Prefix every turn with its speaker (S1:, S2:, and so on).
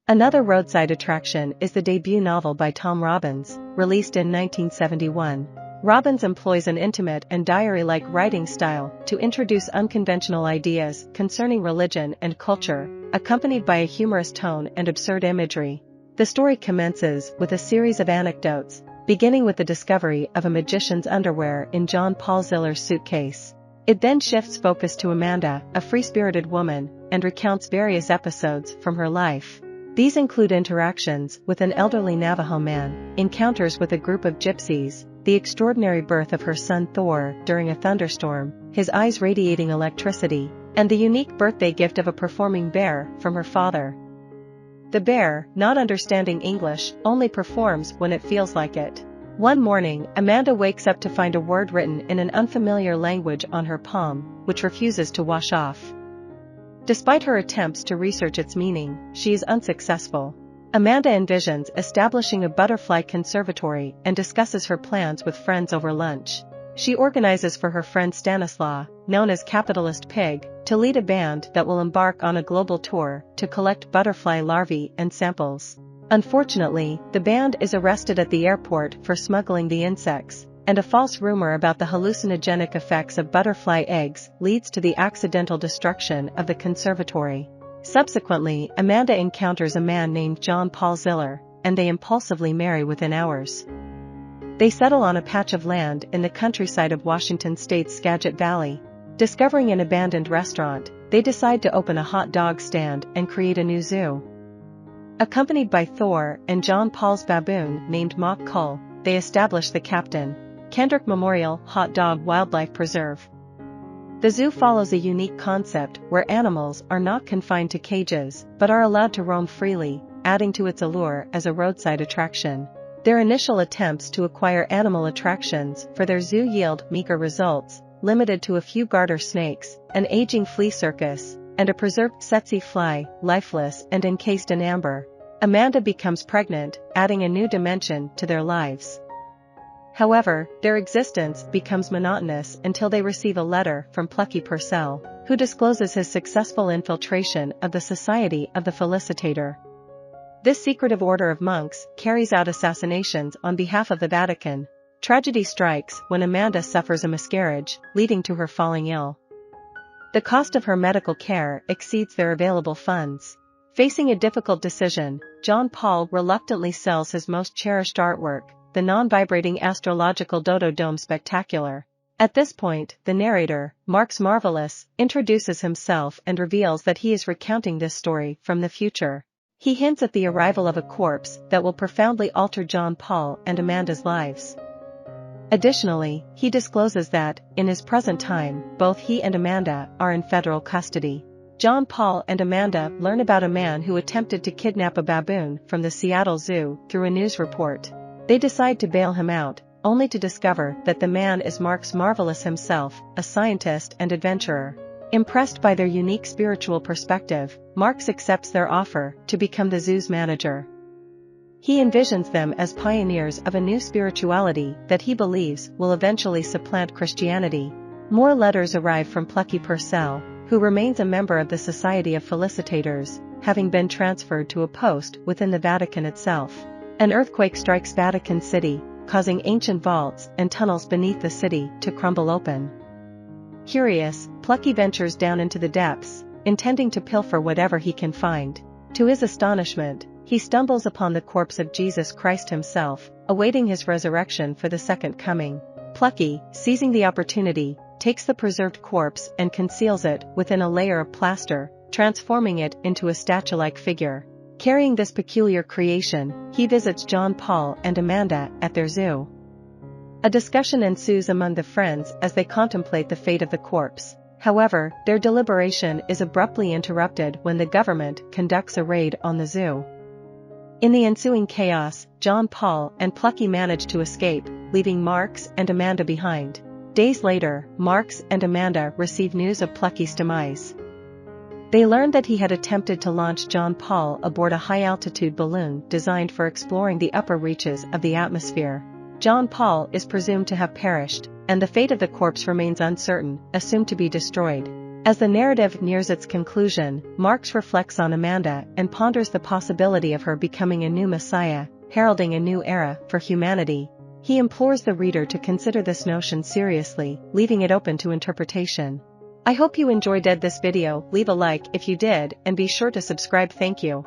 S1: Another roadside attraction is the debut novel by Tom Robbins, released in 1971. Robbins employs an intimate and diary-like writing style to introduce unconventional ideas concerning religion and culture, accompanied by a humorous tone and absurd imagery. The story commences with a series of anecdotes, beginning with the discovery of a magician's underwear in Paul Ziller's suitcase. It then shifts focus to Amanda, a free-spirited woman, and recounts various episodes from her life. These include interactions with an elderly Navajo man, encounters with a group of gypsies, the extraordinary birth of her son Thor during a thunderstorm, his eyes radiating electricity, and the unique birthday gift of a performing bear from her father. The bear, not understanding English, only performs when it feels like it. One morning, Amanda wakes up to find a word written in an unfamiliar language on her palm, which refuses to wash off. Despite her attempts to research its meaning, she is unsuccessful. Amanda envisions establishing a butterfly conservatory and discusses her plans with friends over lunch. She organizes for her friend Stanislaw, known as Capitalist Pig, to lead a band that will embark on a global tour to collect butterfly larvae and samples. Unfortunately, the band is arrested at the airport for smuggling the insects, and a false rumor about the hallucinogenic effects of butterfly eggs leads to the accidental destruction of the conservatory. Subsequently, Amanda encounters a man named Paul Ziller, and they impulsively marry within hours. They settle on a patch of land in the countryside of Washington state's Skagit Valley. Discovering an abandoned restaurant, they decide to open a hot dog stand and create a new zoo. Accompanied by Thor and Paul's baboon named Mock Cull, they establish the Captain Kendrick Memorial Hot Dog Wildlife Preserve. The zoo follows a unique concept where animals are not confined to cages, but are allowed to roam freely, adding to its allure as a roadside attraction. Their initial attempts to acquire animal attractions for their zoo yield meager results, limited to a few garter snakes, an aging flea circus, and a preserved tsetse fly, lifeless and encased in amber. Amanda becomes pregnant, adding a new dimension to their lives. However, their existence becomes monotonous until they receive a letter from Plucky Purcell, who discloses his successful infiltration of the Society of the Felicitator. This secretive order of monks carries out assassinations on behalf of the Vatican. Tragedy strikes when Amanda suffers a miscarriage, leading to her falling ill. The cost of her medical care exceeds their available funds. Facing a difficult decision, Paul reluctantly sells his most cherished artwork, the non-vibrating astrological Dodo Dome Spectacular. At this point, the narrator, Marx Marvelous, introduces himself and reveals that he is recounting this story from the future. He hints at the arrival of a corpse that will profoundly alter Paul and Amanda's lives. Additionally, he discloses that, in his present time, both he and Amanda are in federal custody. Paul and Amanda learn about a man who attempted to kidnap a baboon from the Seattle Zoo through a news report. They decide to bail him out, only to discover that the man is Marx Marvelous himself, a scientist and adventurer. Impressed by their unique spiritual perspective, Marx accepts their offer to become the zoo's manager. He envisions them as pioneers of a new spirituality that he believes will eventually supplant Christianity. More letters arrive from Plucky Purcell, who remains a member of the Society of Felicitators, having been transferred to a post within the Vatican itself. An earthquake strikes Vatican City, causing ancient vaults and tunnels beneath the city to crumble open. Curious, Plucky ventures down into the depths, intending to pilfer whatever he can find. To his astonishment, he stumbles upon the corpse of Jesus Christ himself, awaiting his resurrection for the second coming. Plucky, seizing the opportunity, takes the preserved corpse and conceals it within a layer of plaster, transforming it into a statue-like figure. Carrying this peculiar creation, he visits Paul and Amanda at their zoo. A discussion ensues among the friends as they contemplate the fate of the corpse. However, their deliberation is abruptly interrupted when the government conducts a raid on the zoo. In the ensuing chaos, Paul and Plucky manage to escape, leaving Marx and Amanda behind. Days later, Marx and Amanda receive news of Plucky's demise. They learn that he had attempted to launch Paul aboard a high-altitude balloon designed for exploring the upper reaches of the atmosphere. Paul is presumed to have perished, and the fate of the corpse remains uncertain, assumed to be destroyed. As the narrative nears its conclusion, Marx reflects on Amanda and ponders the possibility of her becoming a new messiah, heralding a new era for humanity. He implores the reader to consider this notion seriously, leaving it open to interpretation. I hope you enjoyed this video. Leave a like if you did, and be sure to subscribe. Thank you.